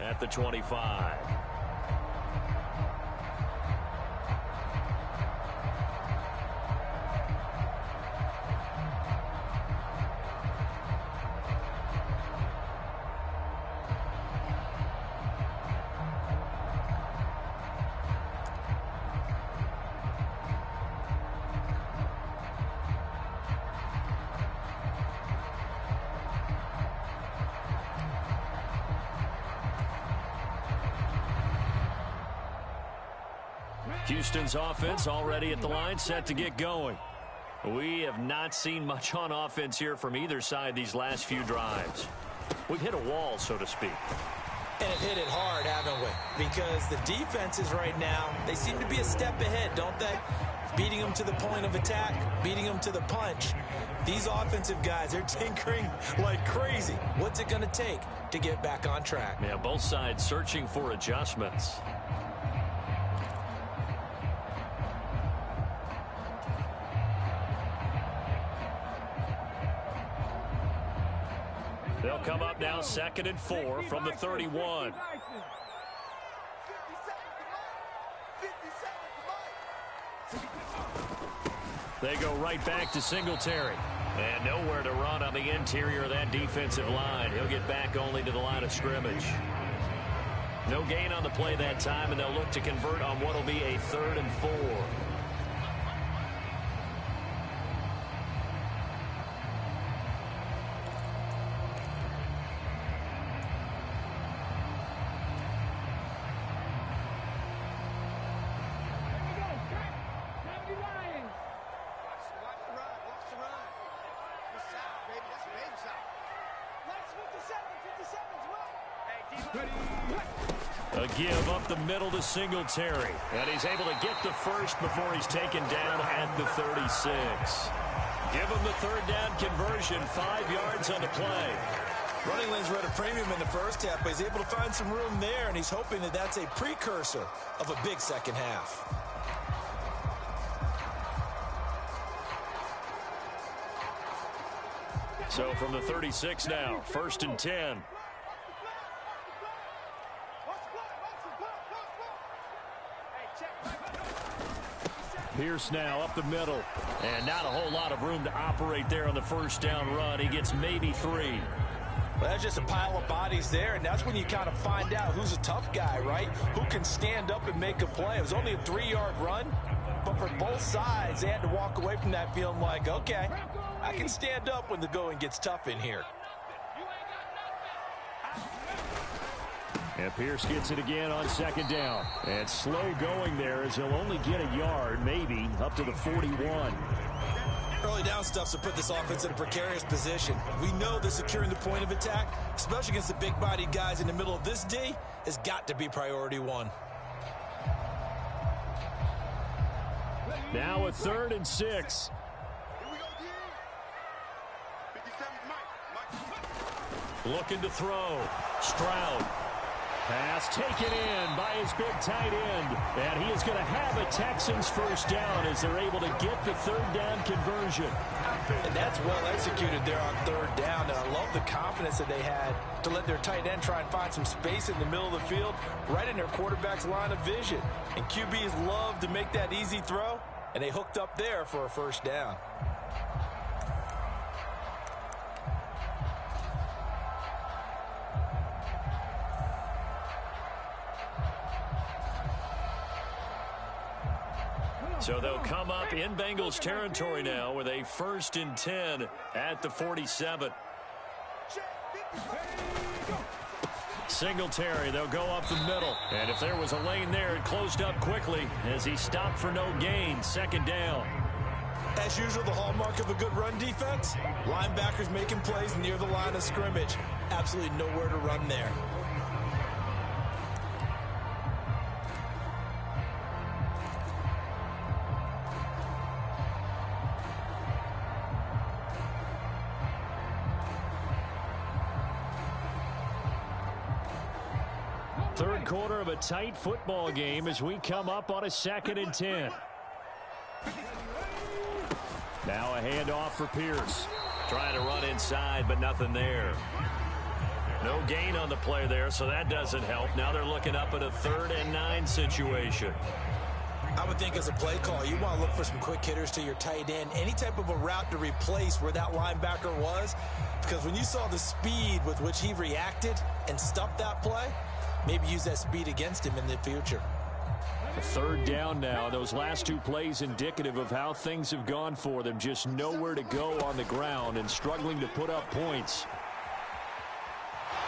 at the 25. Houston's offense already at the line, set to get going. We have not seen much on offense here from either side these last few drives. We've hit a wall, so to speak. And have hit it hard, haven't we? Because the defenses right now, they seem to be a step ahead, don't they? Beating them to the point of attack, beating them to the punch. These offensive guys are tinkering like crazy. What's it going to take to get back on track? Yeah, both sides searching for adjustments. They'll come up now 2nd and 4 from the 31. They go right back to Singletary. And nowhere to run on the interior of that defensive line. He'll get back only to the line of scrimmage. No gain on the play that time, and they'll look to convert on what will be a 3rd and 4. A give up the middle to Singletary. And he's able to get the first before he's taken down at the 36. Give him the 3rd down conversion, 5 yards on the play. Running lanes were at a premium in the first half, but he's able to find some room there, and he's hoping that that's a precursor of a big second half. So from the 36 now, 1st and 10. Pierce now up the middle. And not a whole lot of room to operate there on the 1st down run. He gets maybe 3. Well, that's just a pile of bodies there, and that's when you kind of find out who's a tough guy, right? Who can stand up and make a play. It was only a 3-yard run, but for both sides, they had to walk away from that feeling like, okay, I can stand up when the going gets tough in here. And Pierce gets it again on 2nd down. And slow going there as he'll only get a yard, maybe, up to the 41. Early down stuff to put this offense in a precarious position. We know that securing the point of attack, especially against the big-bodied guys in the middle of this D, has got to be priority 1. Now a 3rd and 6. Looking to throw. Stroud. Pass taken in by his big tight end. And he is going to have a Texans 1st down as they're able to get the 3rd down conversion. And that's well executed there on 3rd down. And I love the confidence that they had to let their tight end try and find some space in the middle of the field, right in their quarterback's line of vision. And QBs love to make that easy throw, and they hooked up there for a 1st down. So they'll come up in Bengals territory now with a 1st and 10 at the 47. Singletary, they'll go up the middle. And if there was a lane there, it closed up quickly as he stopped for no gain. 2nd down. As usual, the hallmark of a good run defense, linebackers making plays near the line of scrimmage. Absolutely nowhere to run there. Third quarter of a tight football game as we come up on a 2nd and 10. Now a handoff for Pierce. Trying to run inside, but nothing there. No gain on the play there, so that doesn't help. Now they're looking up at a 3rd and 9 situation. I would think as a play call, you want to look for some quick hitters to your tight end. Any type of a route to replace where that linebacker was. Because when you saw the speed with which he reacted and stuffed that play, maybe use that speed against him in the future. 3rd down now. Those last 2 plays indicative of how things have gone for them. Just nowhere to go on the ground and struggling to put up points.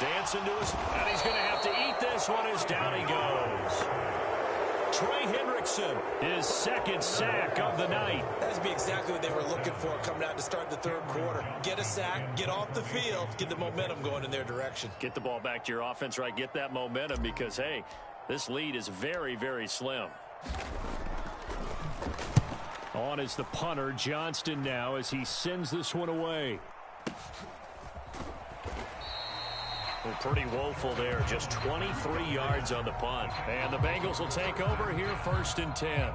Dancing to his, and he's going to have to eat this one as down he goes. Trey Hendrickson, his 2nd sack of the night. That's be exactly what they were looking for coming out to start the 3rd quarter. Get a sack, get off the field, get the momentum going in their direction. Get the ball back to your offense, right? Get that momentum because, hey, this lead is very, very slim. On is the punter, Johnston now, as he sends this one away. Well, pretty woeful there. Just 23 yards on the punt. And the Bengals will take over here 1st and 10.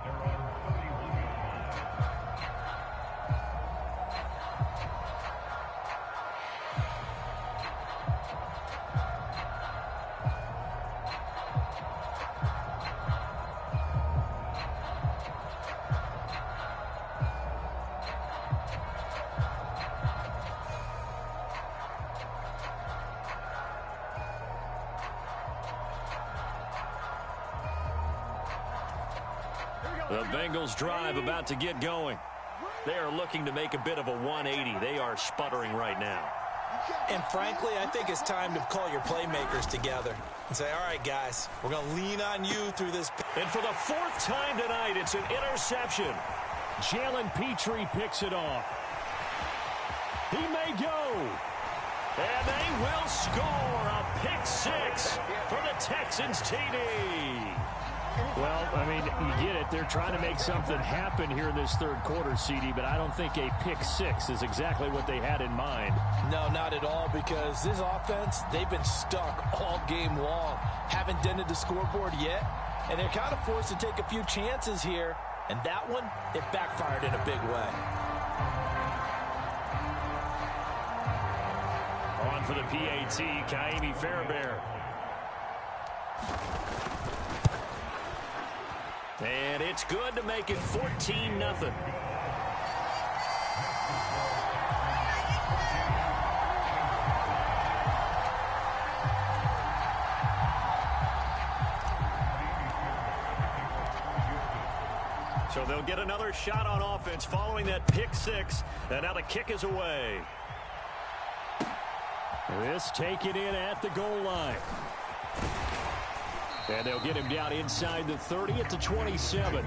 The Bengals drive about to get going. They are looking to make a bit of a 180. They are sputtering right now. And frankly, I think it's time to call your playmakers together and say, all right, guys, we're going to lean on you through this. And for the 4th time tonight, it's an interception. Jalen Petrie picks it off. He may go. And they will score a pick 6 for the Texans TD. Well, I mean, you get it. They're trying to make something happen here in this 3rd quarter, CD, but I don't think a pick 6 is exactly what they had in mind. No, not at all, because this offense, they've been stuck all game long. Haven't dented the scoreboard yet, and they're kind of forced to take a few chances here, and that one, it backfired in a big way. On for the PAT, Kaimi Fairbairn. And it's good to make it 14-0. So they'll get another shot on offense following that pick 6. And now the kick is away. This taken in at the goal line. And they'll get him down inside the 30 at the 27.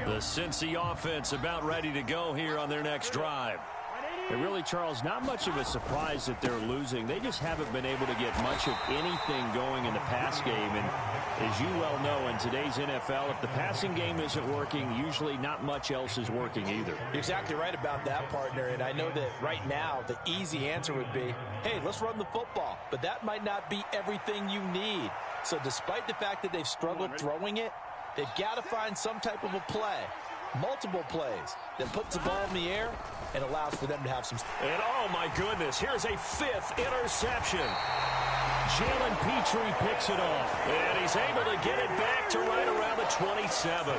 The Cincy offense about ready to go here on their next drive. And really, Charles, not much of a surprise that they're losing. They just haven't been able to get much of anything going in the pass game. And as you well know, in today's NFL, if the passing game isn't working, usually not much else is working either. You're exactly right about that, partner. And I know that right now, the easy answer would be, hey, let's run the football. But that might not be everything you need. So despite the fact that they've struggled throwing it, they've got to find some type of a play, multiple plays, that puts the ball in the air and allows for them to have some. And oh my goodness, here's a 5th interception. Jalen Petrie picks it off, and he's able to get it back to right around the 27.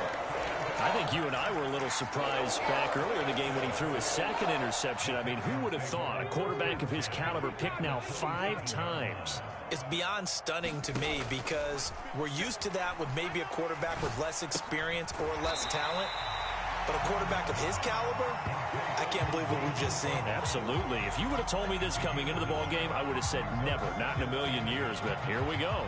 I think you and I were a little surprised back earlier in the game when he threw his 2nd interception. I mean, who would have thought a quarterback of his caliber picked now 5 times? It's beyond stunning to me because we're used to that with maybe a quarterback with less experience or less talent. But a quarterback of his caliber, I can't believe what we've just seen. Absolutely. If you would have told me this coming into the ball game, I would have said never, not in a million years. But here we go.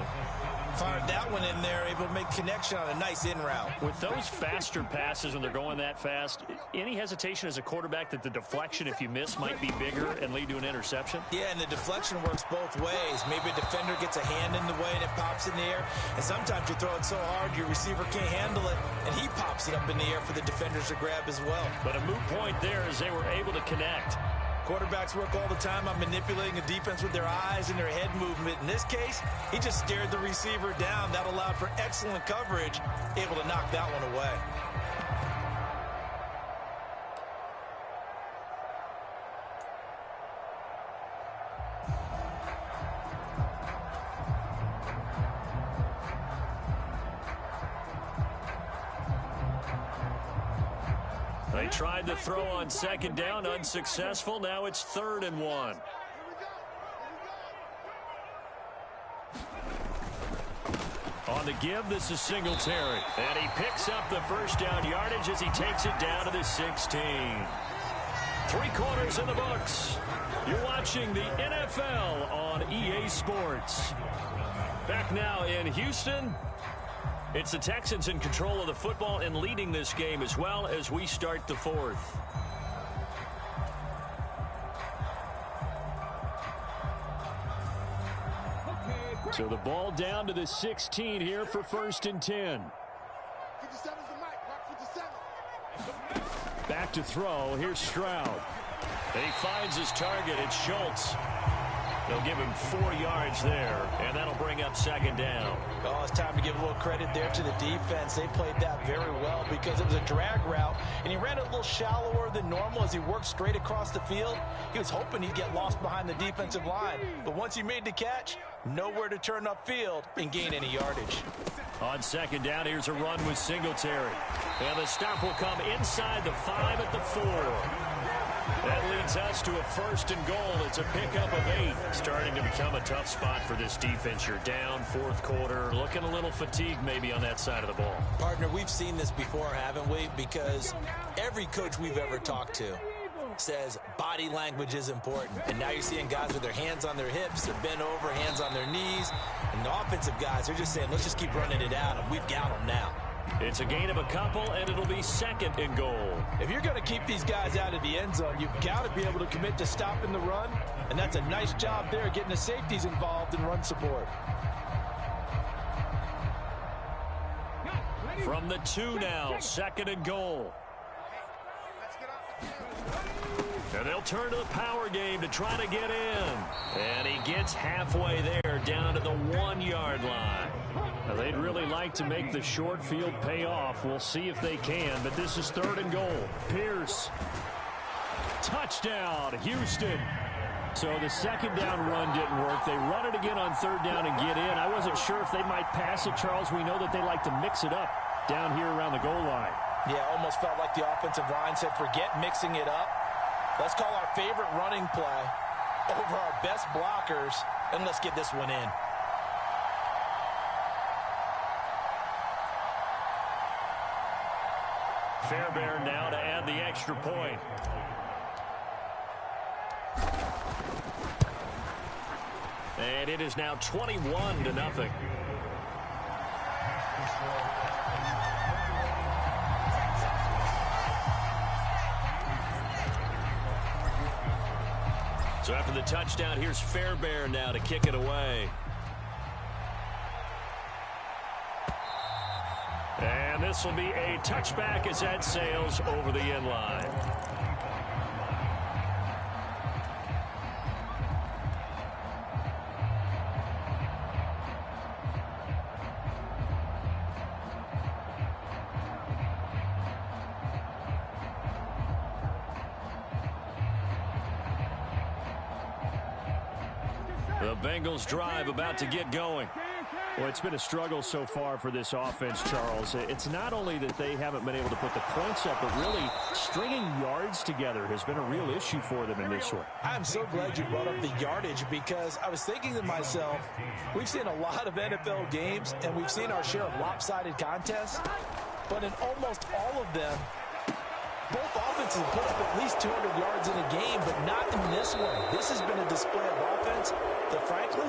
Fired that one in there, able to make connection on a nice in route. With those faster passes when they're going that fast, any hesitation as a quarterback that the deflection, if you miss, might be bigger and lead to an interception? Yeah, and the deflection works both ways. Maybe a defender gets a hand in the way and it pops in the air. And sometimes you throw it so hard your receiver can't handle it, and he pops it up in the air for the defenders to grab as well. But a moot point there as they were able to connect. Quarterbacks work all the time on manipulating a defense with their eyes and their head movement. In this case, he just stared the receiver down. That allowed for excellent coverage, able to knock that one away. They tried to throw on second down, unsuccessful. Now it's 3rd and 1. On the give, this is Singletary. And he picks up the first down yardage as he takes it down to the 16. 3 quarters in the books. You're watching the NFL on EA Sports. Back now in Houston. It's the Texans in control of the football and leading this game as well as we start the 4th. So the ball down to the 16 here for 1st and 10. Back to throw. Here's Stroud. And he finds his target. It's Schultz. They'll give him 4 yards there, and that'll bring up 2nd down. Oh, it's time to give a little credit there to the defense. They played that very well because it was a drag route, and he ran a little shallower than normal as he worked straight across the field. He was hoping he'd get lost behind the defensive line, but once he made the catch, nowhere to turn upfield and gain any yardage. On 2nd down, here's a run with Singletary. And the stop will come inside the 5 at the 4. That leads us to a 1st and goal. It's a pickup of 8. Starting to become a tough spot for this defense. You're down 4th quarter. Looking a little fatigued maybe on that side of the ball. Partner, we've seen this before, haven't we? Because every coach we've ever talked to says body language is important. And now you're seeing guys with their hands on their hips, they're bent over, hands on their knees. And the offensive guys are just saying, let's just keep running it out, and we've got them now. It's a gain of a couple, and it'll be 2nd and goal. If you're going to keep these guys out of the end zone, you've got to be able to commit to stopping the run, and that's a nice job there, getting the safeties involved in run support. From the 2 now, 2nd and goal. And they'll turn to the power game to try to get in. And he gets halfway there, down to the 1-yard line. Now, they'd really like to make the short field pay off. We'll see if they can, but this is 3rd and goal. Pierce. Touchdown, Houston. So the 2nd down run didn't work. They run it again on 3rd down and get in. I wasn't sure if they might pass it, Charles. We know that they like to mix it up down here around the goal line. Yeah, almost felt like the offensive line said, forget mixing it up. Let's call our favorite running play over our best blockers, and let's get this one in. Fairbairn now to add the extra point. And it is now 21-0. So after the touchdown, here's Fairbairn now to kick it away. And this will be a touchback as that sails over the end line. The Bengals drive about to get going. Well, it's been a struggle so far for this offense, Charles. It's not only that they haven't been able to put the points up, but really stringing yards together has been a real issue for them in this one. I'm so glad you brought up the yardage because I was thinking to myself, we've seen a lot of NFL games and we've seen our share of lopsided contests, but in almost all of them, both offenses put up at least 200 yards in a game, but not in this one. This has been a display of offense that, frankly,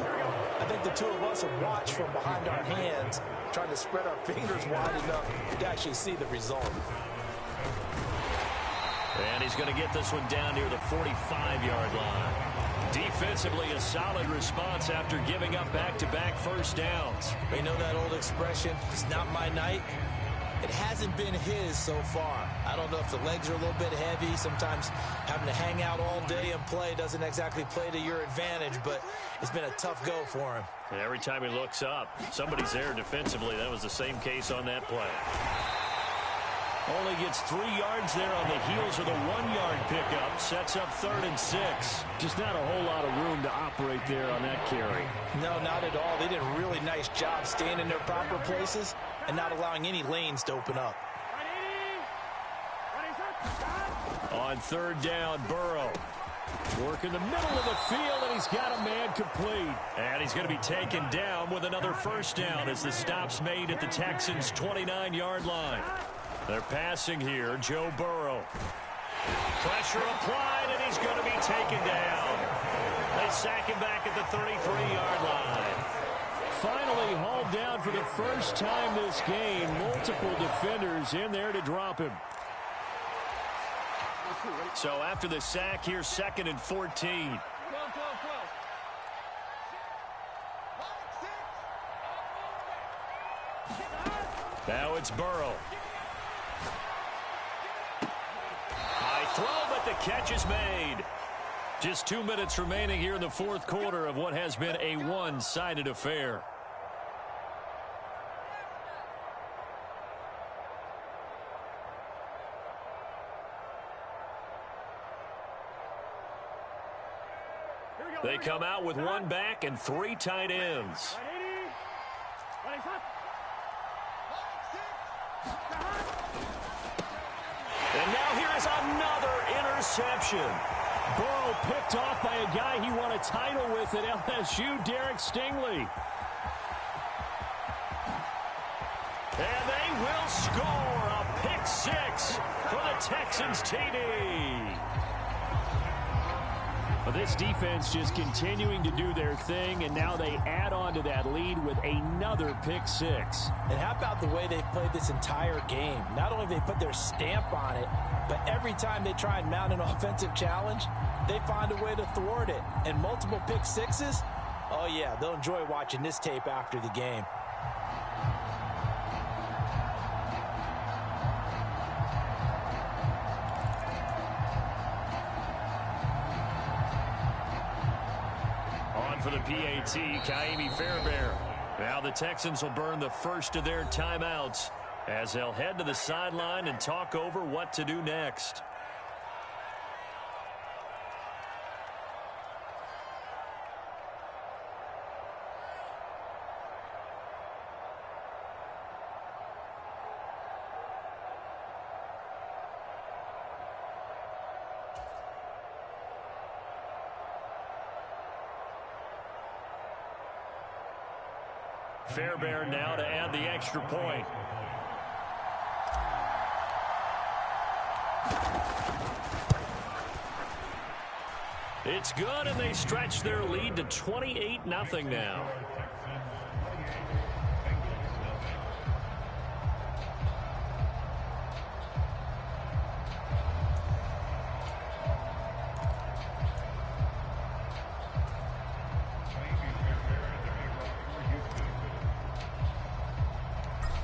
I think the two of us have watched from behind our hands, trying to spread our fingers wide enough to actually see the result. And he's going to get this one down near the 45-yard line. Defensively, a solid response after giving up back-to-back first downs. They know that old expression, it's not my night. It hasn't been his so far. I don't know if the legs are a little bit heavy. Sometimes having to hang out all day and play doesn't exactly play to your advantage, but it's been a tough go for him. And every time he looks up, somebody's there defensively. That was the same case on that play. Only gets 3 yards there on the heels of the 1-yard pickup. Sets up 3rd and 6. Just not a whole lot of room to operate there on that carry. No, not at all. They did a really nice job staying in their proper places and not allowing any lanes to open up. On 3rd down, Burrow. Working the middle of the field, and he's got a man complete. And he's going to be taken down with another first down as the stop's made at the Texans' 29-yard line. They're passing here, Joe Burrow. Pressure applied, and he's going to be taken down. They sack him back at the 33-yard line. Finally hauled down for the first time this game. Multiple defenders in there to drop him. So after the sack here, 2nd and 14. Now it's Burrow. High throw, but the catch is made. Just 2 minutes remaining here in the 4th quarter of what has been a one-sided affair. They come out with 1 back and 3 tight ends. And now here is another interception. Burrow picked off by a guy he won a title with at LSU, Derek Stingley. And they will score a pick 6 for the Texans TD. Well, this defense just continuing to do their thing, and now they add on to that lead with another pick 6. And how about the way they've played this entire game? Not only have they put their stamp on it, but every time they try and mount an offensive challenge, they find a way to thwart it. And multiple pick 6s, oh yeah, they'll enjoy watching this tape after the game. For the PAT, Kaimi Fairbairn. Now the Texans will burn the first of their timeouts as they'll head to the sideline and talk over what to do next. Fairbairn now to add the extra point. It's good, and they stretch their lead to 28-0 now.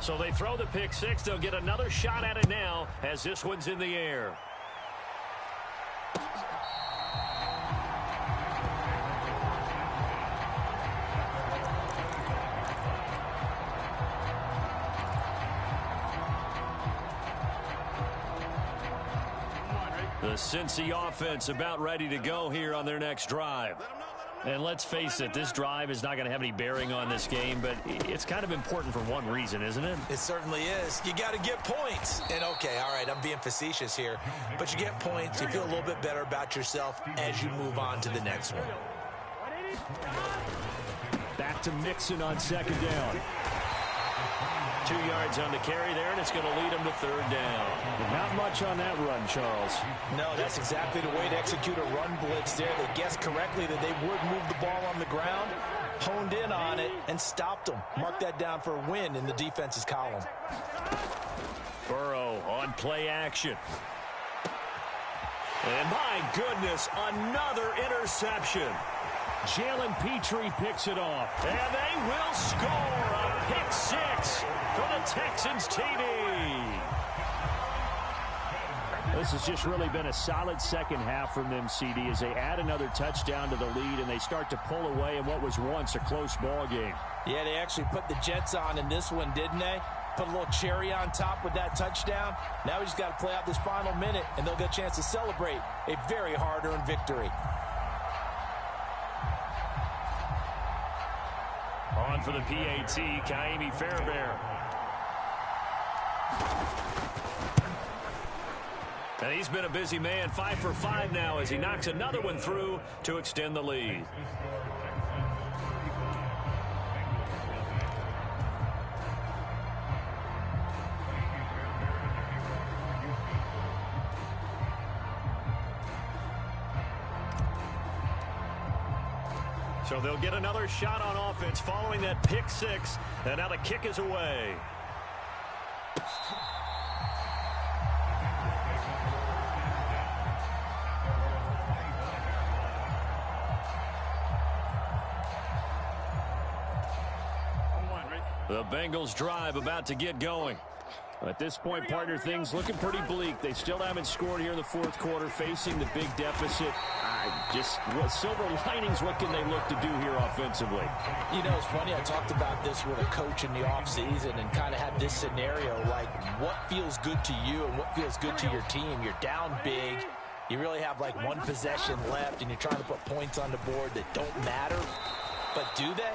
So they throw the pick 6. They'll get another shot at it now as this one's in the air. The Cincy offense about ready to go here on their next drive. And let's face it, this drive is not going to have any bearing on this game, but it's kind of important for one reason, isn't it? It certainly is. You got to get points. And okay, all right, I'm being facetious here, but you get points, you feel a little bit better about yourself as you move on to the next one. Back to Mixon on 2nd down. 2 yards on the carry there, and it's going to lead them to 3rd down. Not much on that run, Charles. No, that's exactly the way to execute a run blitz there. They guessed correctly that they would move the ball on the ground, honed in on it, and stopped them. Mark that down for a win in the defense's column. Burrow on play action. And my goodness, another interception. Jalen Petrie picks it off. And they will score a pick six for the Texans TD. This has just really been a solid second half from them, CD, as they add another touchdown to the lead and they start to pull away in what was once a close ball game. Yeah, they actually put the Jets on in this one, didn't they? Put a little cherry on top with that touchdown. Now we just got to play out this final minute, and they'll get a chance to celebrate a very hard-earned victory. On for the PAT, Kaimi Fairbairn. And he's been a busy man, 5 for 5 now as he knocks another one through to extend the lead. So they'll get another shot on offense following that pick six, and now the kick is away. The Bengals drive about to get going. At this point, partner, things looking pretty bleak. They still haven't scored here in the fourth quarter, facing the big deficit. Silver linings, what can they look to do here offensively? You know, it's funny, I talked about this with a coach in the offseason and kind of had this scenario, like what feels good to you and what feels good to your team. You're down big. You really have like one possession left, and you're trying to put points on the board that don't matter. But do they?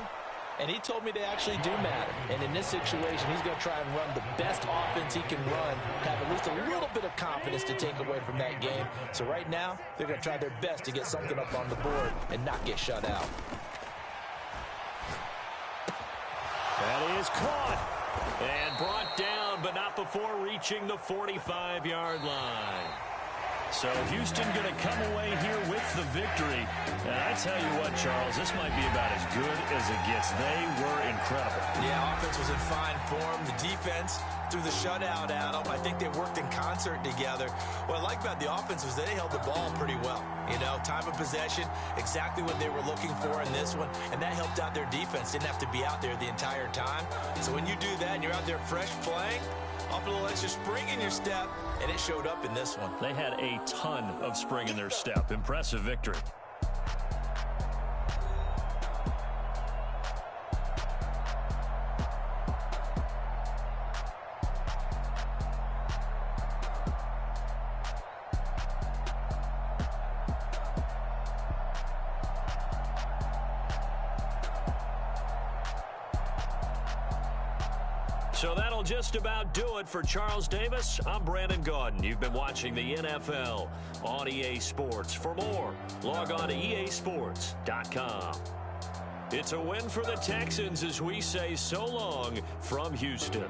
And he told me they actually do matter. And in this situation, he's going to try and run the best offense he can run, have at least a little bit of confidence to take away from that game. So right now, they're going to try their best to get something up on the board and not get shut out. That is caught and brought down, but not before reaching the 45-yard line. So Houston going to come away here with the victory. And I tell you what, Charles, this might be about as good as it gets. They were incredible. Yeah, offense was in fine form. The defense threw the shutout at them. I think they worked in concert together. What I like about the offense was they held the ball pretty well. You know, time of possession, exactly what they were looking for in this one. And that helped out their defense. Didn't have to be out there the entire time. So when you do that and you're out there fresh playing, off a little extra spring in your step, and it showed up in this one. They had a ton of spring in their step. Impressive victory. So that'll just about do it for Charles Davis. I'm Brandon Gaudin. You've been watching the NFL on EA Sports. For more, log on to easports.com. It's a win for the Texans as we say so long from Houston.